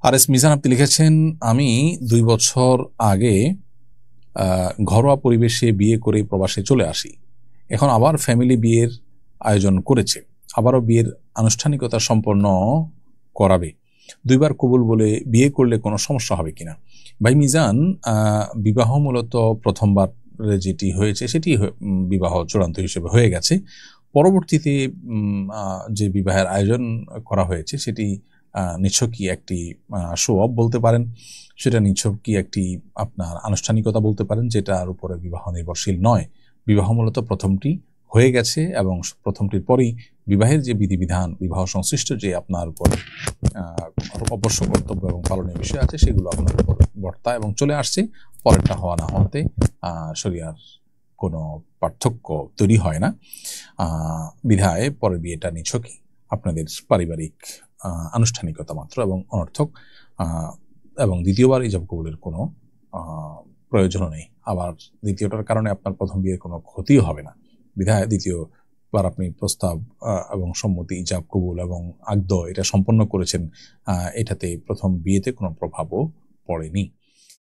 আর S Mizan আপনি লিখেছেন, আমি 2 বছর আগে ঘরোয়া পরিবেশে বিয়ে করে প্রবাসে চলে আসি। এখন আবার ফ্যামিলি বিয়ের আয়োজন করেছে, আবারও বিয়ের আনুষ্ঠানিকতা সম্পন্ন করাবে। 2 বার কবুল বলে বিয়ে করলে কোনো সমস্যা হবে কিনা? ভাই মিজান, বিবাহ মূলত প্রথমবার যেটি হয়েছে সেটি বিবাহ চূড়ান্ত হিসেবে হয়ে গেছে। পরবর্তীতে যে বিবাহের আয়োজন করা হয়েছে সেটি নিছকই একটি শো অফ বলতে পারেন, সেটা নিছকই একটি আপনার আনুষ্ঠানিকতা বলতে পারেন, যেটার উপরে বিবাহ নির্ভরশীল নয়। বিবাহ মূলত প্রথমটি হয়ে গেছে এবং প্রথমটির পরেই বিবাহের যে বিধিবিধান, বিবাহ সংশ্লিষ্ট যে আপনার উপর অবশ্য কর্তব্য এবং পালনের বিষয় আছে সেগুলো আপনার উপর বর্তা এবং চলে আসছে। পরেরটা হওয়া না হওয়াতে শরিয়ার কোনো পার্থক্য তৈরি হয় না। বিধায় পরের বিয়েটা নিছকই আপনাদের পারিবারিক আনুষ্ঠানিকতা মাত্র এবং অনর্থক, এবং দ্বিতীয়বার ইজাব কবুলের কোনো প্রয়োজনও নেই। আবার দ্বিতীয়টার কারণে আপনার প্রথম বিয়ের কোনো ক্ষতিও হবে না। বিধায় দ্বিতীয়বার আপনি প্রস্তাব এবং সম্মতি, ইজাব কবুল এবং আকদ এটা সম্পন্ন করেছেন, এটাতে প্রথম বিয়েতে কোনো প্রভাবও পড়েনি।